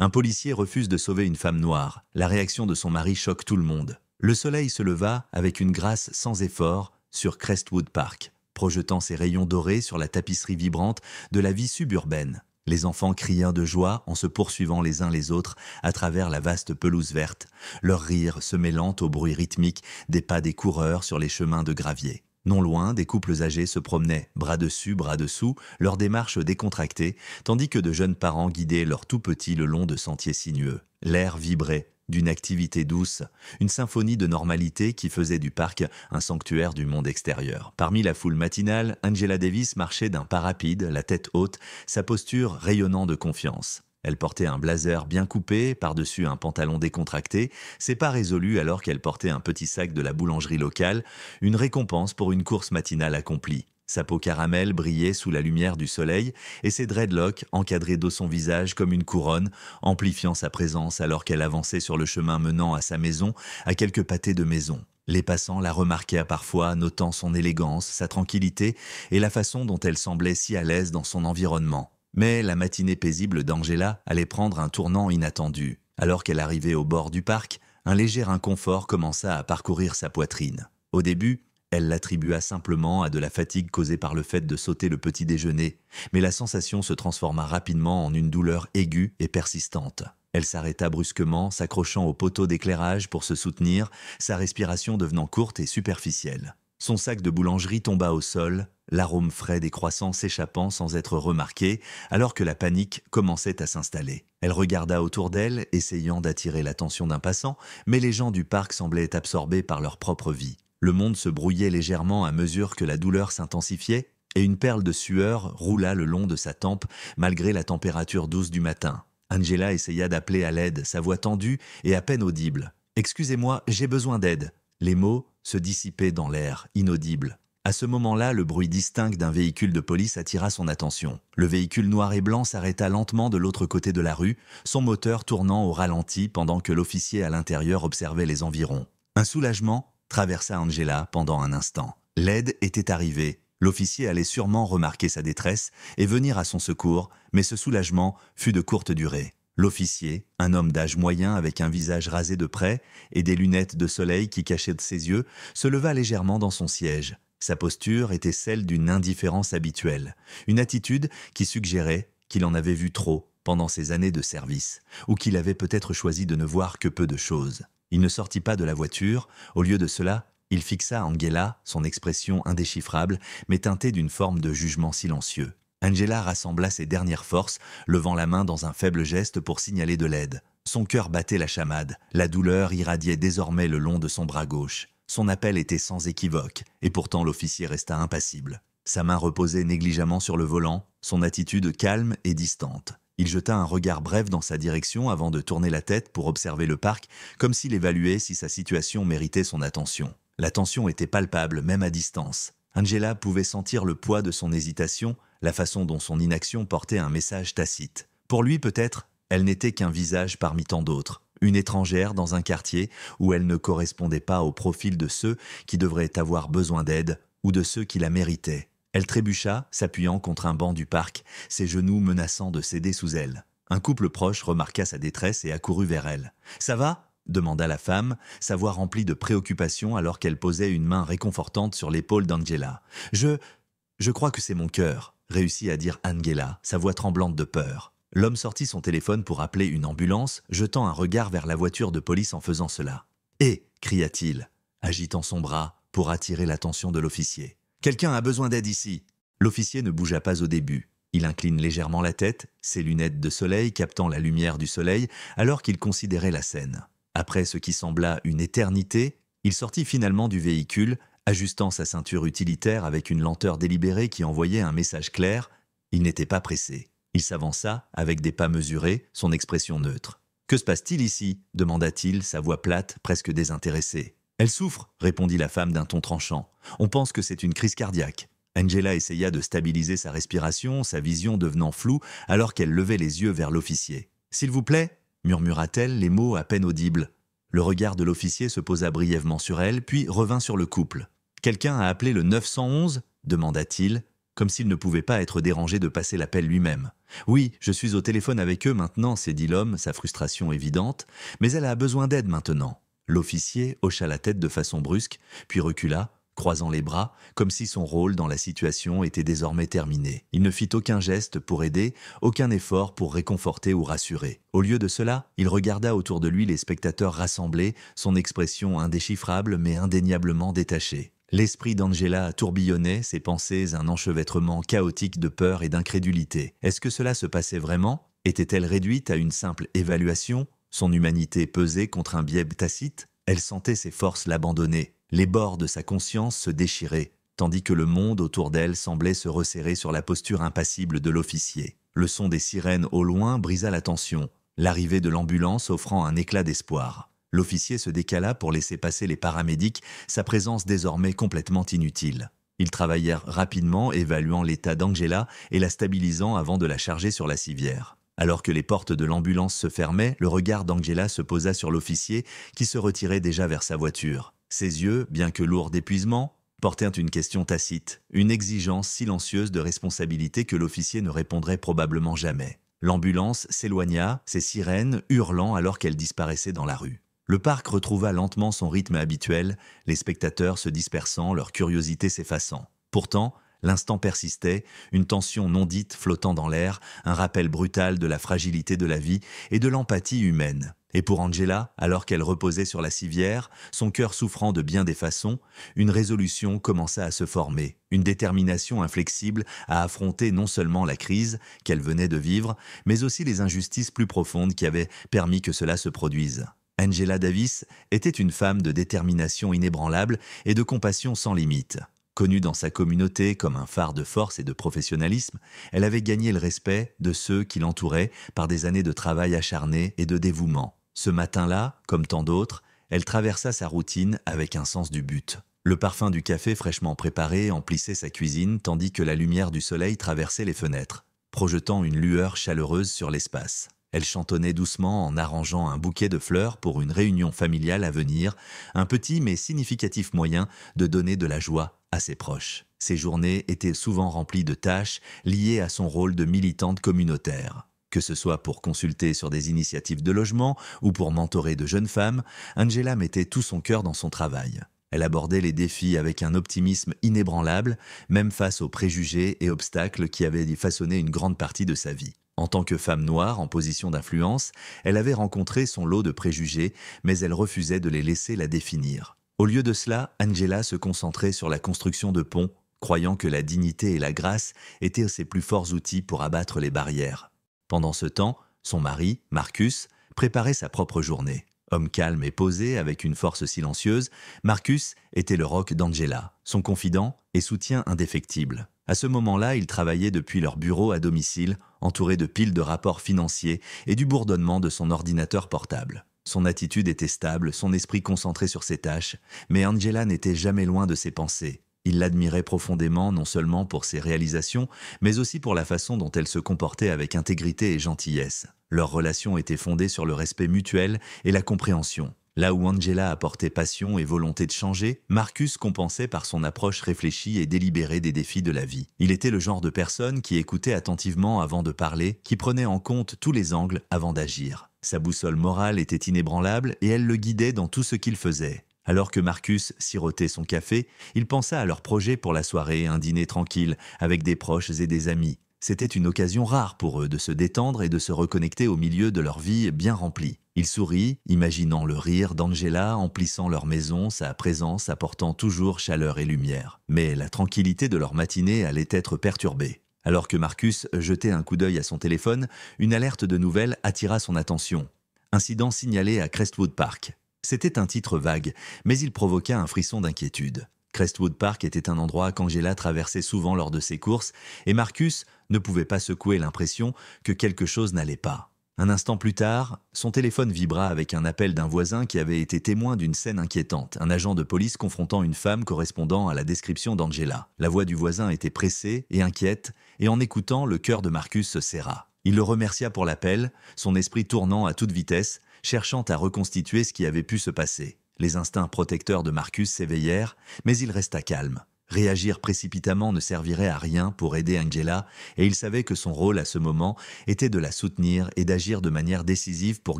Un policier refuse de sauver une femme noire. La réaction de son mari choque tout le monde. Le soleil se leva avec une grâce sans effort sur Crestwood Park, projetant ses rayons dorés sur la tapisserie vibrante de la vie suburbaine. Les enfants crièrent de joie en se poursuivant les uns les autres à travers la vaste pelouse verte, leur rire se mêlant au bruit rythmique des pas des coureurs sur les chemins de gravier. Non loin, des couples âgés se promenaient, bras dessus, bras dessous, leur démarche décontractée, tandis que de jeunes parents guidaient leurs tout-petits le long de sentiers sinueux. L'air vibrait d'une activité douce, une symphonie de normalité qui faisait du parc un sanctuaire du monde extérieur. Parmi la foule matinale, Angela Davis marchait d'un pas rapide, la tête haute, sa posture rayonnant de confiance. Elle portait un blazer bien coupé, par-dessus un pantalon décontracté, ses pas résolus alors qu'elle portait un petit sac de la boulangerie locale, une récompense pour une course matinale accomplie. Sa peau caramel brillait sous la lumière du soleil et ses dreadlocks encadraient de son visage comme une couronne, amplifiant sa présence alors qu'elle avançait sur le chemin menant à sa maison, à quelques pâtés de maison. Les passants la remarquaient parfois, notant son élégance, sa tranquillité et la façon dont elle semblait si à l'aise dans son environnement. Mais la matinée paisible d'Angela allait prendre un tournant inattendu. Alors qu'elle arrivait au bord du parc, un léger inconfort commença à parcourir sa poitrine. Au début, elle l'attribua simplement à de la fatigue causée par le fait de sauter le petit déjeuner, mais la sensation se transforma rapidement en une douleur aiguë et persistante. Elle s'arrêta brusquement, s'accrochant au poteau d'éclairage pour se soutenir, sa respiration devenant courte et superficielle. Son sac de boulangerie tomba au sol, l'arôme frais des croissants s'échappant sans être remarqué, alors que la panique commençait à s'installer. Elle regarda autour d'elle, essayant d'attirer l'attention d'un passant, mais les gens du parc semblaient absorbés par leur propre vie. Le monde se brouillait légèrement à mesure que la douleur s'intensifiait, et une perle de sueur roula le long de sa tempe malgré la température douce du matin. Angela essaya d'appeler à l'aide, sa voix tendue et à peine audible. « Excusez-moi, j'ai besoin d'aide ». Les mots se dissipaient dans l'air, inaudibles. À ce moment-là, le bruit distinct d'un véhicule de police attira son attention. Le véhicule noir et blanc s'arrêta lentement de l'autre côté de la rue, son moteur tournant au ralenti pendant que l'officier à l'intérieur observait les environs. Un soulagement traversa Angela pendant un instant. L'aide était arrivée. L'officier allait sûrement remarquer sa détresse et venir à son secours, mais ce soulagement fut de courte durée. L'officier, un homme d'âge moyen avec un visage rasé de près et des lunettes de soleil qui cachaient ses yeux, se leva légèrement dans son siège. Sa posture était celle d'une indifférence habituelle, une attitude qui suggérait qu'il en avait vu trop pendant ses années de service, ou qu'il avait peut-être choisi de ne voir que peu de choses. Il ne sortit pas de la voiture, au lieu de cela, il fixa Angela, son expression indéchiffrable, mais teintée d'une forme de jugement silencieux. Angela rassembla ses dernières forces, levant la main dans un faible geste pour signaler de l'aide. Son cœur battait la chamade, la douleur irradiait désormais le long de son bras gauche. Son appel était sans équivoque, et pourtant l'officier resta impassible. Sa main reposait négligemment sur le volant, son attitude calme et distante. Il jeta un regard bref dans sa direction avant de tourner la tête pour observer le parc, comme s'il évaluait si sa situation méritait son attention. La tension était palpable, même à distance. Angela pouvait sentir le poids de son hésitation, la façon dont son inaction portait un message tacite. Pour lui, peut-être, elle n'était qu'un visage parmi tant d'autres, une étrangère dans un quartier où elle ne correspondait pas au profil de ceux qui devraient avoir besoin d'aide ou de ceux qui la méritaient. Elle trébucha, s'appuyant contre un banc du parc, ses genoux menaçant de céder sous elle. Un couple proche remarqua sa détresse et accourut vers elle. « Ça va ?» demanda la femme, sa voix remplie de préoccupation alors qu'elle posait une main réconfortante sur l'épaule d'Angela. « Je crois que c'est mon cœur », réussit à dire Angela, sa voix tremblante de peur. L'homme sortit son téléphone pour appeler une ambulance, jetant un regard vers la voiture de police en faisant cela. « Hé !» cria-t-il, agitant son bras pour attirer l'attention de l'officier. « Quelqu'un a besoin d'aide ici !» L'officier ne bougea pas au début. Il incline légèrement la tête, ses lunettes de soleil captant la lumière du soleil, alors qu'il considérait la scène. Après ce qui sembla une éternité, il sortit finalement du véhicule, ajustant sa ceinture utilitaire avec une lenteur délibérée qui envoyait un message clair. Il n'était pas pressé. Il s'avança, avec des pas mesurés, son expression neutre. « Que se passe-t-il ici ?» demanda-t-il, sa voix plate, presque désintéressée. « Elle souffre », répondit la femme d'un ton tranchant. « On pense que c'est une crise cardiaque. » Angela essaya de stabiliser sa respiration, sa vision devenant floue alors qu'elle levait les yeux vers l'officier. « S'il vous plaît ?» murmura-t-elle, les mots à peine audibles. Le regard de l'officier se posa brièvement sur elle, puis revint sur le couple. « Quelqu'un a appelé le 911 ?» demanda-t-il, comme s'il ne pouvait pas être dérangé de passer l'appel lui-même. « Oui, je suis au téléphone avec eux maintenant », s'est dit l'homme, sa frustration évidente, « mais elle a besoin d'aide maintenant. » L'officier hocha la tête de façon brusque, puis recula, croisant les bras, comme si son rôle dans la situation était désormais terminé. Il ne fit aucun geste pour aider, aucun effort pour réconforter ou rassurer. Au lieu de cela, il regarda autour de lui les spectateurs rassemblés, son expression indéchiffrable mais indéniablement détachée. L'esprit d'Angela tourbillonnait, ses pensées un enchevêtrement chaotique de peur et d'incrédulité. Est-ce que cela se passait vraiment? Était-elle réduite à une simple évaluation? Son humanité pesait contre un biais tacite? Elle sentait ses forces l'abandonner. Les bords de sa conscience se déchiraient, tandis que le monde autour d'elle semblait se resserrer sur la posture impassible de l'officier. Le son des sirènes au loin brisa la tension, l'arrivée de l'ambulance offrant un éclat d'espoir. L'officier se décala pour laisser passer les paramédics, sa présence désormais complètement inutile. Ils travaillèrent rapidement, évaluant l'état d'Angela et la stabilisant avant de la charger sur la civière. Alors que les portes de l'ambulance se fermaient, le regard d'Angela se posa sur l'officier qui se retirait déjà vers sa voiture. Ses yeux, bien que lourds d'épuisement, portaient une question tacite, une exigence silencieuse de responsabilité que l'officier ne répondrait probablement jamais. L'ambulance s'éloigna, ses sirènes hurlant alors qu'elle disparaissait dans la rue. Le parc retrouva lentement son rythme habituel, les spectateurs se dispersant, leur curiosité s'effaçant. Pourtant, l'instant persistait, une tension non dite flottant dans l'air, un rappel brutal de la fragilité de la vie et de l'empathie humaine. Et pour Angela, alors qu'elle reposait sur la civière, son cœur souffrant de bien des façons, une résolution commença à se former, une détermination inflexible à affronter non seulement la crise qu'elle venait de vivre, mais aussi les injustices plus profondes qui avaient permis que cela se produise. Angela Davis était une femme de détermination inébranlable et de compassion sans limite. Connue dans sa communauté comme un phare de force et de professionnalisme, elle avait gagné le respect de ceux qui l'entouraient par des années de travail acharné et de dévouement. Ce matin-là, comme tant d'autres, elle traversa sa routine avec un sens du but. Le parfum du café fraîchement préparé emplissait sa cuisine tandis que la lumière du soleil traversait les fenêtres, projetant une lueur chaleureuse sur l'espace. Elle chantonnait doucement en arrangeant un bouquet de fleurs pour une réunion familiale à venir, un petit mais significatif moyen de donner de la joie à ses proches. Ses journées étaient souvent remplies de tâches liées à son rôle de militante communautaire. Que ce soit pour consulter sur des initiatives de logement ou pour mentorer de jeunes femmes, Angela mettait tout son cœur dans son travail. Elle abordait les défis avec un optimisme inébranlable, même face aux préjugés et obstacles qui avaient façonné une grande partie de sa vie. En tant que femme noire en position d'influence, elle avait rencontré son lot de préjugés, mais elle refusait de les laisser la définir. Au lieu de cela, Angela se concentrait sur la construction de ponts, croyant que la dignité et la grâce étaient ses plus forts outils pour abattre les barrières. Pendant ce temps, son mari, Marcus, préparait sa propre journée. Homme calme et posé, avec une force silencieuse, Marcus était le rock d'Angela, son confident et soutien indéfectible. À ce moment-là, ils travaillaient depuis leur bureau à domicile, entouré de piles de rapports financiers et du bourdonnement de son ordinateur portable. Son attitude était stable, son esprit concentré sur ses tâches, mais Angela n'était jamais loin de ses pensées. Il l'admirait profondément non seulement pour ses réalisations, mais aussi pour la façon dont elle se comportait avec intégrité et gentillesse. Leur relation était fondée sur le respect mutuel et la compréhension. Là où Angela apportait passion et volonté de changer, Marcus compensait par son approche réfléchie et délibérée des défis de la vie. Il était le genre de personne qui écoutait attentivement avant de parler, qui prenait en compte tous les angles avant d'agir. Sa boussole morale était inébranlable et elle le guidait dans tout ce qu'il faisait. Alors que Marcus sirotait son café, il pensa à leur projet pour la soirée, un dîner tranquille, avec des proches et des amis. C'était une occasion rare pour eux de se détendre et de se reconnecter au milieu de leur vie bien remplie. Il sourit, imaginant le rire d'Angela emplissant leur maison, sa présence apportant toujours chaleur et lumière. Mais la tranquillité de leur matinée allait être perturbée. Alors que Marcus jetait un coup d'œil à son téléphone, une alerte de nouvelles attira son attention. Incident signalé à Crestwood Park. C'était un titre vague, mais il provoqua un frisson d'inquiétude. Crestwood Park était un endroit qu'Angela traversait souvent lors de ses courses, et Marcus ne pouvait pas secouer l'impression que quelque chose n'allait pas. Un instant plus tard, son téléphone vibra avec un appel d'un voisin qui avait été témoin d'une scène inquiétante, un agent de police confrontant une femme correspondant à la description d'Angela. La voix du voisin était pressée et inquiète, et en écoutant, le cœur de Marcus se serra. Il le remercia pour l'appel, son esprit tournant à toute vitesse, cherchant à reconstituer ce qui avait pu se passer. Les instincts protecteurs de Marcus s'éveillèrent, mais il resta calme. Réagir précipitamment ne servirait à rien pour aider Angela, et il savait que son rôle à ce moment était de la soutenir et d'agir de manière décisive pour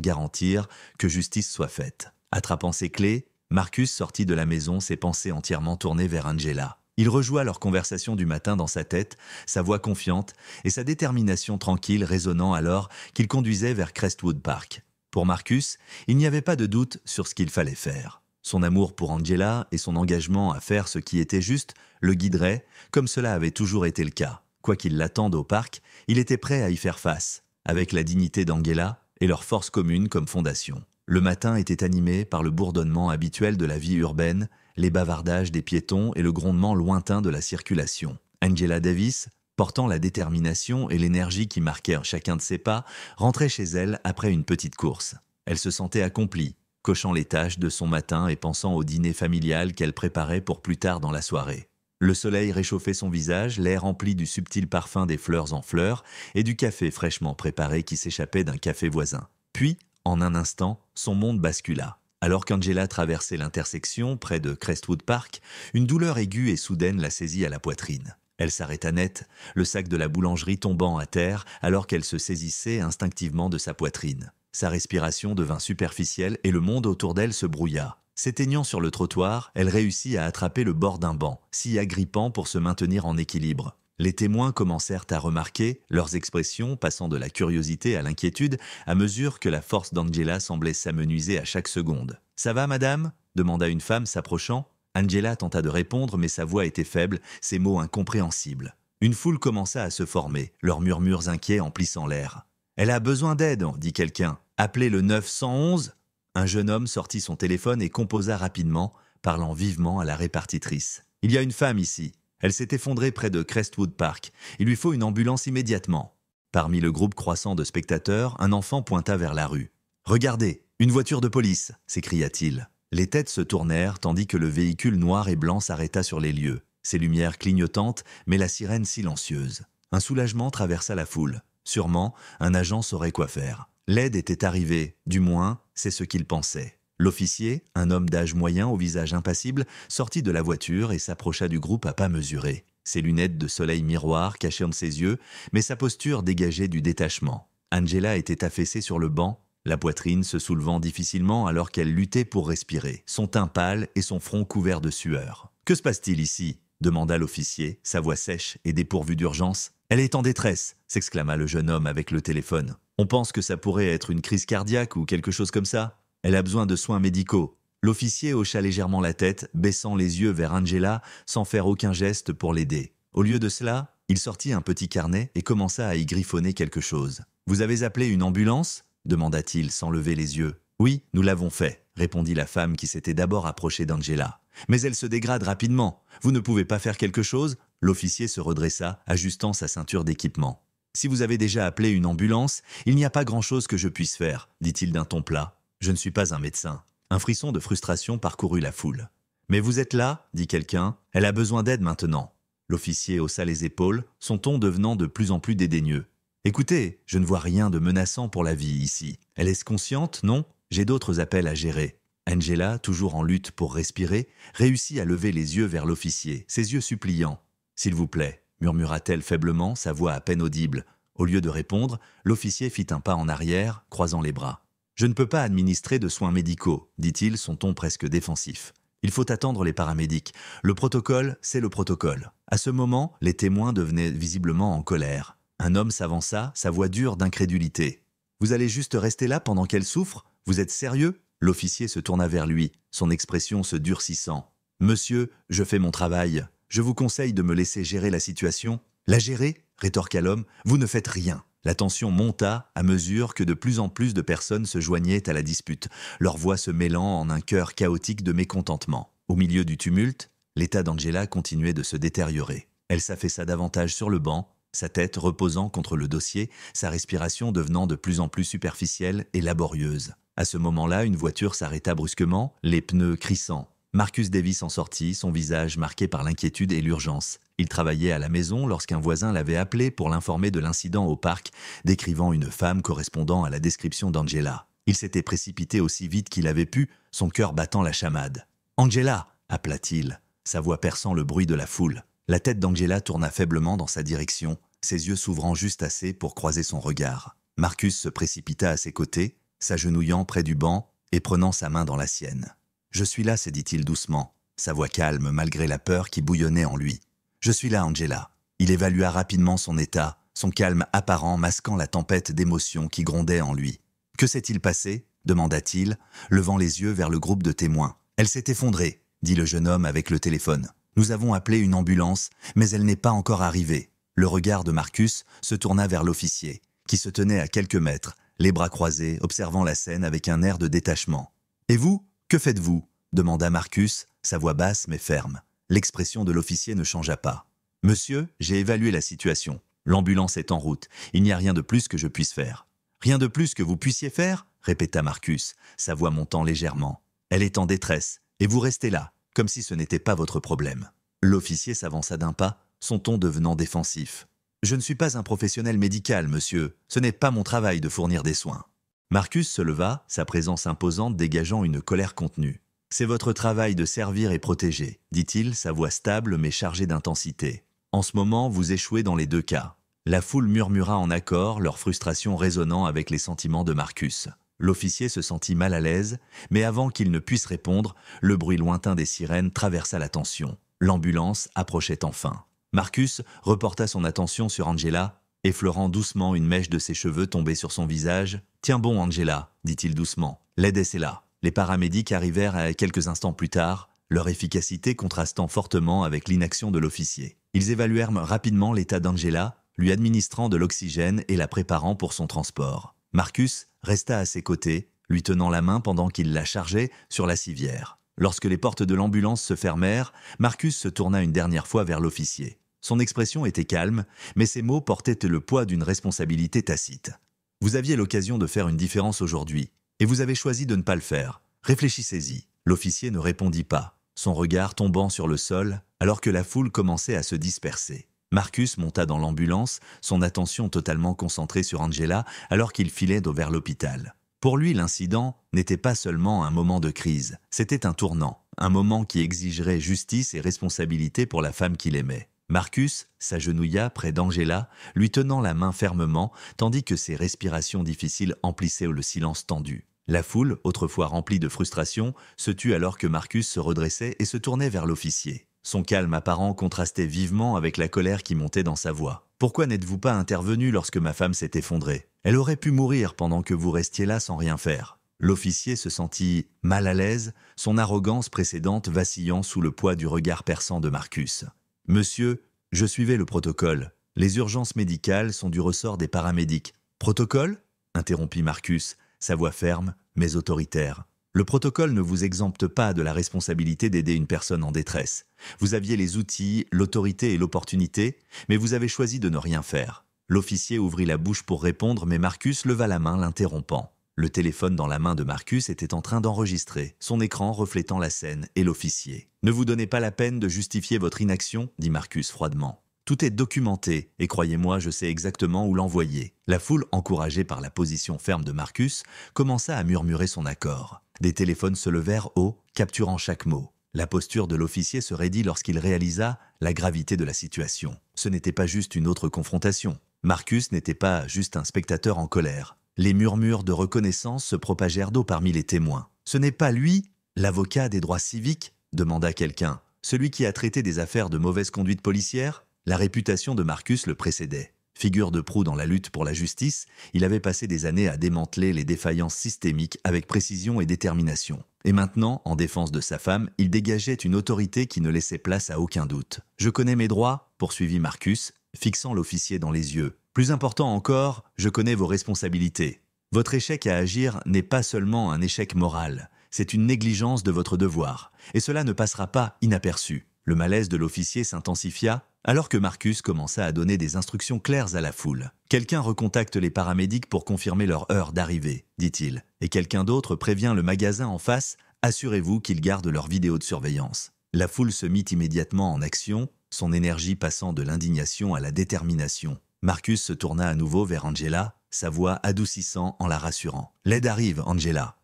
garantir que justice soit faite. Attrapant ses clés, Marcus sortit de la maison, ses pensées entièrement tournées vers Angela. Il rejoua leur conversation du matin dans sa tête, sa voix confiante et sa détermination tranquille résonnant alors qu'il conduisait vers Crestwood Park. Pour Marcus, il n'y avait pas de doute sur ce qu'il fallait faire. Son amour pour Angela et son engagement à faire ce qui était juste le guideraient, comme cela avait toujours été le cas. Quoi qu'il l'attende au parc, il était prêt à y faire face, avec la dignité d'Angela et leur force commune comme fondation. Le matin était animé par le bourdonnement habituel de la vie urbaine, les bavardages des piétons et le grondement lointain de la circulation. Angela Davis, portant la détermination et l'énergie qui marquèrent chacun de ses pas, rentrait chez elle après une petite course. Elle se sentait accomplie, cochant les tâches de son matin et pensant au dîner familial qu'elle préparait pour plus tard dans la soirée. Le soleil réchauffait son visage, l'air empli du subtil parfum des fleurs en fleurs et du café fraîchement préparé qui s'échappait d'un café voisin. Puis, en un instant, son monde bascula. Alors qu'Angela traversait l'intersection près de Crestwood Park, une douleur aiguë et soudaine la saisit à la poitrine. Elle s'arrêta net, le sac de la boulangerie tombant à terre alors qu'elle se saisissait instinctivement de sa poitrine. Sa respiration devint superficielle et le monde autour d'elle se brouilla. S'éteignant sur le trottoir, elle réussit à attraper le bord d'un banc, si agrippant pour se maintenir en équilibre. Les témoins commencèrent à remarquer, leurs expressions passant de la curiosité à l'inquiétude à mesure que la force d'Angela semblait s'amenuiser à chaque seconde. « Ça va, madame » demanda une femme s'approchant. Angela tenta de répondre, mais sa voix était faible, ses mots incompréhensibles. Une foule commença à se former, leurs murmures inquiets emplissant l'air. « Elle a besoin d'aide » dit quelqu'un. « Appelez le 911 » Un jeune homme sortit son téléphone et composa rapidement, parlant vivement à la répartitrice. « Il y a une femme ici. Elle s'est effondrée près de Crestwood Park. Il lui faut une ambulance immédiatement. » Parmi le groupe croissant de spectateurs, un enfant pointa vers la rue. « Regardez, une voiture de police !» s'écria-t-il. Les têtes se tournèrent tandis que le véhicule noir et blanc s'arrêta sur les lieux. Ses lumières clignotantes, mais la sirène silencieuse. Un soulagement traversa la foule. Sûrement, un agent saurait quoi faire. L'aide était arrivée, du moins, c'est ce qu'il pensait. L'officier, un homme d'âge moyen au visage impassible, sortit de la voiture et s'approcha du groupe à pas mesurés. Ses lunettes de soleil miroir cachaient ses yeux, mais sa posture dégageait du détachement. Angela était affaissée sur le banc, la poitrine se soulevant difficilement alors qu'elle luttait pour respirer, son teint pâle et son front couvert de sueur. « Que se passe-t-il ici ?» demanda l'officier, sa voix sèche et dépourvue d'urgence. « Elle est en détresse !» s'exclama le jeune homme avec le téléphone. « On pense que ça pourrait être une crise cardiaque ou quelque chose comme ça. Elle a besoin de soins médicaux. » L'officier hocha légèrement la tête, baissant les yeux vers Angela sans faire aucun geste pour l'aider. Au lieu de cela, il sortit un petit carnet et commença à y griffonner quelque chose. « Vous avez appelé une ambulance ?» demanda-t-il sans lever les yeux. « Oui, nous l'avons fait », répondit la femme qui s'était d'abord approchée d'Angela. « Mais elle se dégrade rapidement. Vous ne pouvez pas faire quelque chose ?» L'officier se redressa, ajustant sa ceinture d'équipement. « Si vous avez déjà appelé une ambulance, il n'y a pas grand-chose que je puisse faire, » dit-il d'un ton plat. « Je ne suis pas un médecin. » Un frisson de frustration parcourut la foule. « Mais vous êtes là » dit quelqu'un. « Elle a besoin d'aide maintenant. » L'officier haussa les épaules, son ton devenant de plus en plus dédaigneux. « Écoutez, je ne vois rien de menaçant pour la vie ici. Elle est consciente, non ? J'ai d'autres appels à gérer. » Angela, toujours en lutte pour respirer, réussit à lever les yeux vers l'officier, ses yeux suppliants. « S'il vous plaît » murmura-t-elle faiblement, sa voix à peine audible. Au lieu de répondre, l'officier fit un pas en arrière, croisant les bras. « Je ne peux pas administrer de soins médicaux, » dit-il, son ton presque défensif. « Il faut attendre les paramédics. Le protocole, c'est le protocole. » À ce moment, les témoins devenaient visiblement en colère. Un homme s'avança, sa voix dure d'incrédulité. « Vous allez juste rester là pendant qu'elle souffre ? Vous êtes sérieux ?» L'officier se tourna vers lui, son expression se durcissant. « Monsieur, je fais mon travail. Je vous conseille de me laisser gérer la situation. »« La gérer ?» rétorqua l'homme. « Vous ne faites rien. » La tension monta à mesure que de plus en plus de personnes se joignaient à la dispute, leurs voix se mêlant en un chœur chaotique de mécontentement. Au milieu du tumulte, l'état d'Angela continuait de se détériorer. Elle s'affaissa davantage sur le banc, sa tête reposant contre le dossier, sa respiration devenant de plus en plus superficielle et laborieuse. À ce moment-là, une voiture s'arrêta brusquement, les pneus crissant. Marcus Davis en sortit, son visage marqué par l'inquiétude et l'urgence. Il travaillait à la maison lorsqu'un voisin l'avait appelé pour l'informer de l'incident au parc, décrivant une femme correspondant à la description d'Angela. Il s'était précipité aussi vite qu'il avait pu, son cœur battant la chamade. « Angela !» appela-t-il. sa voix perçant le bruit de la foule. La tête d'Angela tourna faiblement dans sa direction, ses yeux s'ouvrant juste assez pour croiser son regard. Marcus se précipita à ses côtés, s'agenouillant près du banc et prenant sa main dans la sienne. « Je suis là », se dit-il doucement, sa voix calme malgré la peur qui bouillonnait en lui. « Je suis là, Angela. » Il évalua rapidement son état, son calme apparent masquant la tempête d'émotions qui grondait en lui. « Que s'est-il passé ?» demanda-t-il, levant les yeux vers le groupe de témoins. « Elle s'est effondrée », dit le jeune homme avec le téléphone. « Nous avons appelé une ambulance, mais elle n'est pas encore arrivée. » Le regard de Marcus se tourna vers l'officier, qui se tenait à quelques mètres, les bras croisés, observant la scène avec un air de détachement. « Et vous, que faites-vous » demanda Marcus, sa voix basse mais ferme. L'expression de l'officier ne changea pas. « Monsieur, j'ai évalué la situation. L'ambulance est en route. Il n'y a rien de plus que je puisse faire. »« Rien de plus que vous puissiez faire ?» répéta Marcus, sa voix montant légèrement. « Elle est en détresse, et vous restez là, comme si ce n'était pas votre problème. » L'officier s'avança d'un pas, son ton devenant défensif. « Je ne suis pas un professionnel médical, monsieur. Ce n'est pas mon travail de fournir des soins. » Marcus se leva, sa présence imposante dégageant une colère contenue. « C'est votre travail de servir et protéger, » dit-il, sa voix stable mais chargée d'intensité. « En ce moment, vous échouez dans les deux cas. » La foule murmura en accord, leur frustration résonnant avec les sentiments de Marcus. L'officier se sentit mal à l'aise, mais avant qu'il ne puisse répondre, le bruit lointain des sirènes traversa l'attention. L'ambulance approchait enfin. Marcus reporta son attention sur Angela, effleurant doucement une mèche de ses cheveux tombée sur son visage. « Tiens bon, Angela, dit-il doucement. L'aide est là. » Les paramédics arrivèrent quelques instants plus tard, leur efficacité contrastant fortement avec l'inaction de l'officier. Ils évaluèrent rapidement l'état d'Angela, lui administrant de l'oxygène et la préparant pour son transport. Marcus resta à ses côtés, lui tenant la main pendant qu'il la chargeait sur la civière. Lorsque les portes de l'ambulance se fermèrent, Marcus se tourna une dernière fois vers l'officier. Son expression était calme, mais ses mots portaient le poids d'une responsabilité tacite. « Vous aviez l'occasion de faire une différence aujourd'hui, et vous avez choisi de ne pas le faire. Réfléchissez-y. » L'officier ne répondit pas, son regard tombant sur le sol, alors que la foule commençait à se disperser. Marcus monta dans l'ambulance, son attention totalement concentrée sur Angela alors qu'il filait vers l'hôpital. Pour lui, l'incident n'était pas seulement un moment de crise, c'était un tournant, un moment qui exigerait justice et responsabilité pour la femme qu'il aimait. Marcus s'agenouilla près d'Angela, lui tenant la main fermement, tandis que ses respirations difficiles emplissaient le silence tendu. La foule, autrefois remplie de frustration, se tut alors que Marcus se redressait et se tournait vers l'officier. Son calme apparent contrastait vivement avec la colère qui montait dans sa voix. « Pourquoi n'êtes-vous pas intervenu lorsque ma femme s'est effondrée? Elle aurait pu mourir pendant que vous restiez là sans rien faire. » L'officier se sentit mal à l'aise, son arrogance précédente vacillant sous le poids du regard perçant de Marcus. « Monsieur, je suivais le protocole. Les urgences médicales sont du ressort des paramédics. »« Protocole ?» interrompit Marcus, sa voix ferme mais autoritaire. Le protocole ne vous exempte pas de la responsabilité d'aider une personne en détresse. Vous aviez les outils, l'autorité et l'opportunité, mais vous avez choisi de ne rien faire. L'officier ouvrit la bouche pour répondre, mais Marcus leva la main, l'interrompant. Le téléphone dans la main de Marcus était en train d'enregistrer, son écran reflétant la scène et l'officier. « Ne vous donnez pas la peine de justifier votre inaction » dit Marcus froidement. « Tout est documenté, et croyez-moi, je sais exactement où l'envoyer. » La foule, encouragée par la position ferme de Marcus, commença à murmurer son accord. Des téléphones se levèrent haut, capturant chaque mot. La posture de l'officier se raidit lorsqu'il réalisa la gravité de la situation. Ce n'était pas juste une autre confrontation. Marcus n'était pas juste un spectateur en colère. Les murmures de reconnaissance se propagèrent d'eau parmi les témoins. « Ce n'est pas lui, l'avocat des droits civiques ?» demanda quelqu'un. « Celui qui a traité des affaires de mauvaise conduite policière ?» La réputation de Marcus le précédait. Figure de proue dans la lutte pour la justice, il avait passé des années à démanteler les défaillances systémiques avec précision et détermination. Et maintenant, en défense de sa femme, il dégageait une autorité qui ne laissait place à aucun doute. « Je connais mes droits », poursuivit Marcus, fixant l'officier dans les yeux. « Plus important encore, je connais vos responsabilités. Votre échec à agir n'est pas seulement un échec moral, c'est une négligence de votre devoir, et cela ne passera pas inaperçu. » Le malaise de l'officier s'intensifia alors que Marcus commença à donner des instructions claires à la foule. « Quelqu'un recontacte les paramédics pour confirmer leur heure d'arrivée, dit-il, et quelqu'un d'autre prévient le magasin en face, assurez-vous qu'ils gardent leur vidéo de surveillance. » La foule se mit immédiatement en action, son énergie passant de l'indignation à la détermination. Marcus se tourna à nouveau vers Angela, sa voix adoucissant en la rassurant. « L'aide arrive, Angela. »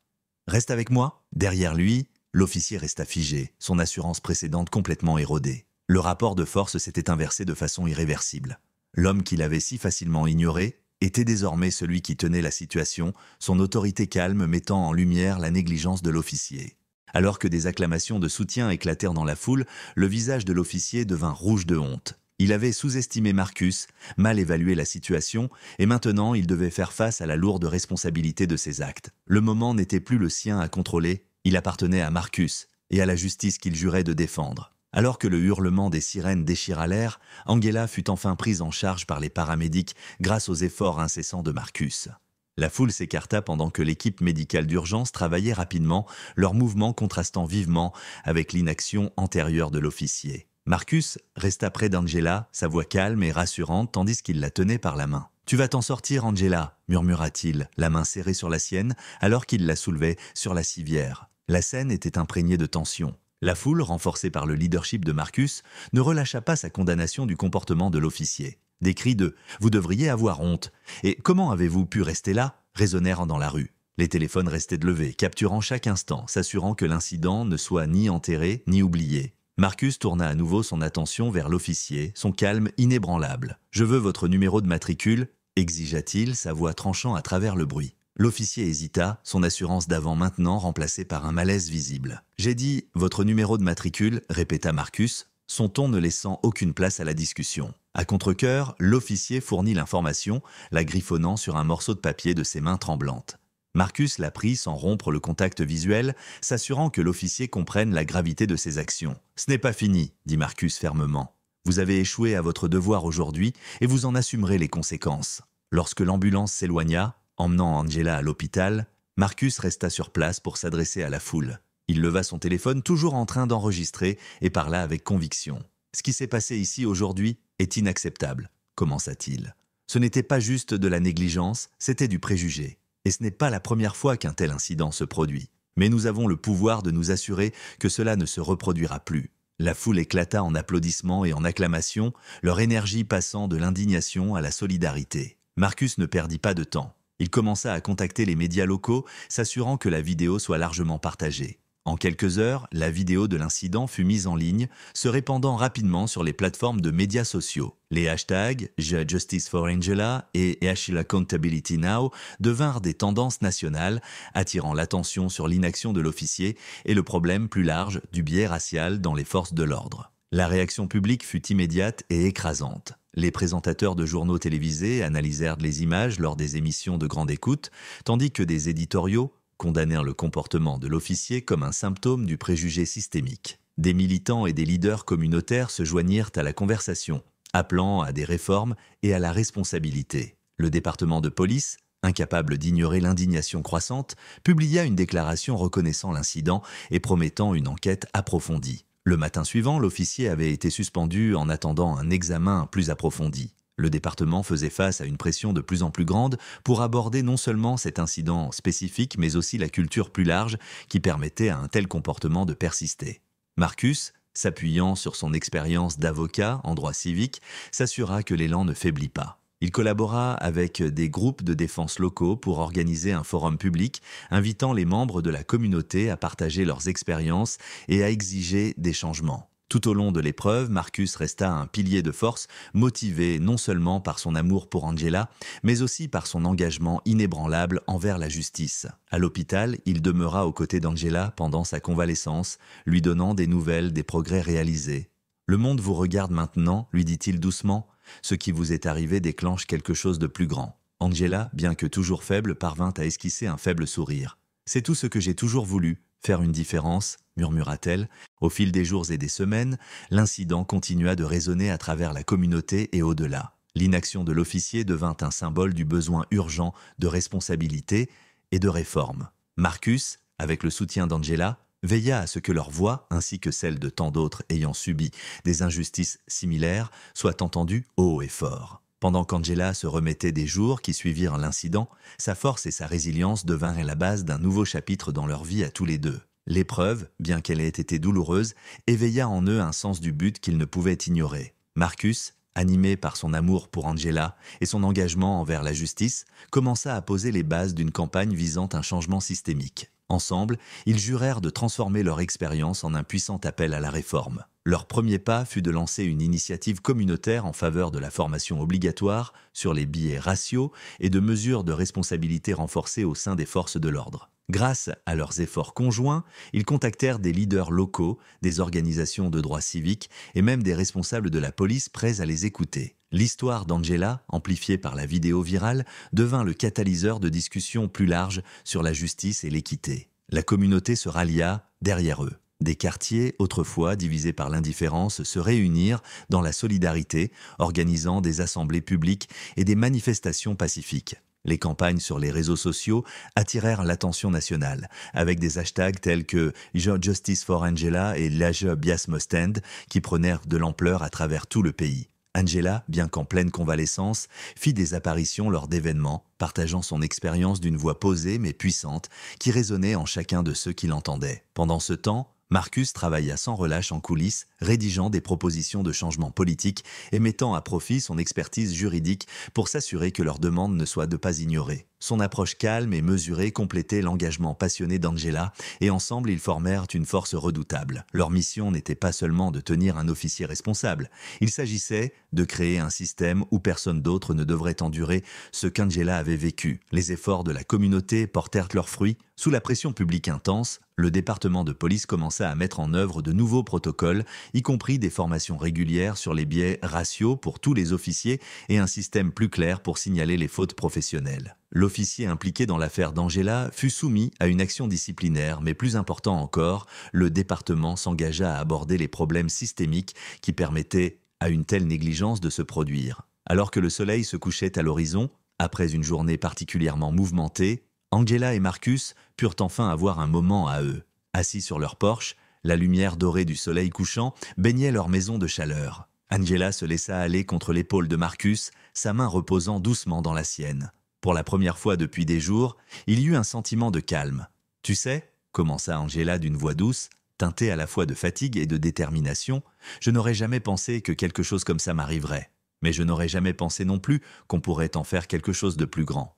« Reste avec moi ?» Derrière lui, L'officier resta figé, son assurance précédente complètement érodée. Le rapport de force s'était inversé de façon irréversible. L'homme qu'il avait si facilement ignoré était désormais celui qui tenait la situation, son autorité calme mettant en lumière la négligence de l'officier. Alors que des acclamations de soutien éclatèrent dans la foule, le visage de l'officier devint rouge de honte. Il avait sous-estimé Marcus, mal évalué la situation, et maintenant il devait faire face à la lourde responsabilité de ses actes. Le moment n'était plus le sien à contrôler, il appartenait à Marcus et à la justice qu'il jurait de défendre. Alors que le hurlement des sirènes déchira l'air, Angela fut enfin prise en charge par les paramédics grâce aux efforts incessants de Marcus. La foule s'écarta pendant que l'équipe médicale d'urgence travaillait rapidement, leurs mouvements contrastant vivement avec l'inaction antérieure de l'officier. Marcus resta près d'Angela, sa voix calme et rassurante tandis qu'il la tenait par la main. « Tu vas t'en sortir, Angela » murmura-t-il, la main serrée sur la sienne, alors qu'il la soulevait sur la civière. La scène était imprégnée de tension. La foule, renforcée par le leadership de Marcus, ne relâcha pas sa condamnation du comportement de l'officier. Des cris de « Vous devriez avoir honte » et « Comment avez-vous pu rester là ?» résonnèrent dans la rue. Les téléphones restaient levés, capturant chaque instant, s'assurant que l'incident ne soit ni enterré ni oublié. Marcus tourna à nouveau son attention vers l'officier, son calme inébranlable. « Je veux votre numéro de matricule » exigea-t-il, sa voix tranchant à travers le bruit. L'officier hésita, son assurance d'avant maintenant remplacée par un malaise visible. « J'ai dit « Votre numéro de matricule » répéta Marcus, son ton ne laissant aucune place à la discussion. À contre-cœur, l'officier fournit l'information, la griffonnant sur un morceau de papier de ses mains tremblantes. Marcus la prit sans rompre le contact visuel, s'assurant que l'officier comprenne la gravité de ses actions. « Ce n'est pas fini », dit Marcus fermement. « Vous avez échoué à votre devoir aujourd'hui et vous en assumerez les conséquences. » Lorsque l'ambulance s'éloigna, emmenant Angela à l'hôpital, Marcus resta sur place pour s'adresser à la foule. Il leva son téléphone, toujours en train d'enregistrer, et parla avec conviction. « Ce qui s'est passé ici aujourd'hui est inacceptable, » commença-t-il. « Ce n'était pas juste de la négligence, c'était du préjugé. Et ce n'est pas la première fois qu'un tel incident se produit. Mais nous avons le pouvoir de nous assurer que cela ne se reproduira plus. » La foule éclata en applaudissements et en acclamations, leur énergie passant de l'indignation à la solidarité. Marcus ne perdit pas de temps. Il commença à contacter les médias locaux, s'assurant que la vidéo soit largement partagée. En quelques heures, la vidéo de l'incident fut mise en ligne, se répandant rapidement sur les plateformes de médias sociaux. Les hashtags Justice for Angela et Ashila Accountability Now devinrent des tendances nationales, attirant l'attention sur l'inaction de l'officier et le problème plus large du biais racial dans les forces de l'ordre. La réaction publique fut immédiate et écrasante. Les présentateurs de journaux télévisés analysèrent les images lors des émissions de grande écoute, tandis que des éditoriaux condamnèrent le comportement de l'officier comme un symptôme du préjugé systémique. Des militants et des leaders communautaires se joignirent à la conversation, appelant à des réformes et à la responsabilité. Le département de police, incapable d'ignorer l'indignation croissante, publia une déclaration reconnaissant l'incident et promettant une enquête approfondie. Le matin suivant, l'officier avait été suspendu en attendant un examen plus approfondi. Le département faisait face à une pression de plus en plus grande pour aborder non seulement cet incident spécifique, mais aussi la culture plus large qui permettait à un tel comportement de persister. Marcus, s'appuyant sur son expérience d'avocat en droit civique, s'assura que l'élan ne faiblit pas. Il collabora avec des groupes de défense locaux pour organiser un forum public, invitant les membres de la communauté à partager leurs expériences et à exiger des changements. Tout au long de l'épreuve, Marcus resta un pilier de force, motivé non seulement par son amour pour Angela, mais aussi par son engagement inébranlable envers la justice. À l'hôpital, il demeura aux côtés d'Angela pendant sa convalescence, lui donnant des nouvelles des progrès réalisés. « Le monde vous regarde maintenant », lui dit-il doucement. « Ce qui vous est arrivé déclenche quelque chose de plus grand. » Angela, bien que toujours faible, parvint à esquisser un faible sourire. « C'est tout ce que j'ai toujours voulu, faire une différence », murmura-t-elle. Au fil des jours et des semaines, l'incident continua de résonner à travers la communauté et au-delà. L'inaction de l'officier devint un symbole du besoin urgent de responsabilité et de réforme. Marcus, avec le soutien d'Angela, veilla à ce que leur voix, ainsi que celle de tant d'autres ayant subi des injustices similaires, soient entendues haut et fort. Pendant qu'Angela se remettait des jours qui suivirent l'incident, sa force et sa résilience devinrent la base d'un nouveau chapitre dans leur vie à tous les deux. L'épreuve, bien qu'elle ait été douloureuse, éveilla en eux un sens du but qu'ils ne pouvaient ignorer. Marcus, animé par son amour pour Angela et son engagement envers la justice, commença à poser les bases d'une campagne visant un changement systémique. Ensemble, ils jurèrent de transformer leur expérience en un puissant appel à la réforme. Leur premier pas fut de lancer une initiative communautaire en faveur de la formation obligatoire sur les biais raciaux et de mesures de responsabilité renforcées au sein des forces de l'ordre. Grâce à leurs efforts conjoints, ils contactèrent des leaders locaux, des organisations de droits civiques et même des responsables de la police prêts à les écouter. L'histoire d'Angela, amplifiée par la vidéo virale, devint le catalyseur de discussions plus larges sur la justice et l'équité. La communauté se rallia derrière eux. Des quartiers, autrefois divisés par l'indifférence, se réunirent dans la solidarité, organisant des assemblées publiques et des manifestations pacifiques. Les campagnes sur les réseaux sociaux attirèrent l'attention nationale, avec des hashtags tels que Justice for Angela et Laje Biasmostand qui prenèrent de l'ampleur à travers tout le pays. Angela, bien qu'en pleine convalescence, fit des apparitions lors d'événements, partageant son expérience d'une voix posée mais puissante qui résonnait en chacun de ceux qui l'entendaient. Pendant ce temps, Marcus travailla sans relâche en coulisses, rédigeant des propositions de changement politique et mettant à profit son expertise juridique pour s'assurer que leurs demandes ne soient pas ignorées. Son approche calme et mesurée complétait l'engagement passionné d'Angela et ensemble ils formèrent une force redoutable. Leur mission n'était pas seulement de tenir un officier responsable, il s'agissait de créer un système où personne d'autre ne devrait endurer ce qu'Angela avait vécu. Les efforts de la communauté portèrent leurs fruits. Sous la pression publique intense, le département de police commença à mettre en œuvre de nouveaux protocoles, y compris des formations régulières sur les biais raciaux pour tous les officiers et un système plus clair pour signaler les fautes professionnelles. L'officier impliqué dans l'affaire d'Angela fut soumis à une action disciplinaire, mais plus important encore, le département s'engagea à aborder les problèmes systémiques qui permettaient à une telle négligence de se produire. Alors que le soleil se couchait à l'horizon, après une journée particulièrement mouvementée, Angela et Marcus purent enfin avoir un moment à eux. Assis sur leur porche, la lumière dorée du soleil couchant baignait leur maison de chaleur. Angela se laissa aller contre l'épaule de Marcus, sa main reposant doucement dans la sienne. Pour la première fois depuis des jours, il y eut un sentiment de calme. « Tu sais » commença Angela d'une voix douce, teintée à la fois de fatigue et de détermination, « je n'aurais jamais pensé que quelque chose comme ça m'arriverait. Mais je n'aurais jamais pensé non plus qu'on pourrait en faire quelque chose de plus grand. »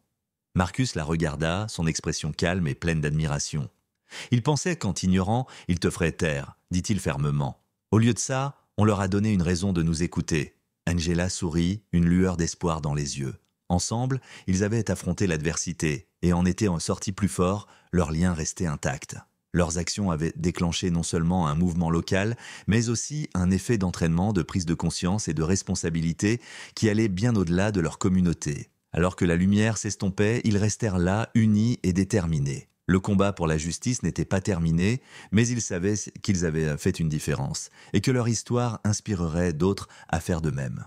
Marcus la regarda, son expression calme et pleine d'admiration. « Il pensait qu'en t'ignorant, il te ferait taire, dit-il fermement. Au lieu de ça, on leur a donné une raison de nous écouter. » Angela sourit, une lueur d'espoir dans les yeux. Ensemble, ils avaient affronté l'adversité et en étaient sortis plus forts, leur lien restait intact. Leurs actions avaient déclenché non seulement un mouvement local, mais aussi un effet d'entraînement, de prise de conscience et de responsabilité qui allait bien au-delà de leur communauté. Alors que la lumière s'estompait, ils restèrent là, unis et déterminés. Le combat pour la justice n'était pas terminé, mais ils savaient qu'ils avaient fait une différence et que leur histoire inspirerait d'autres à faire de même.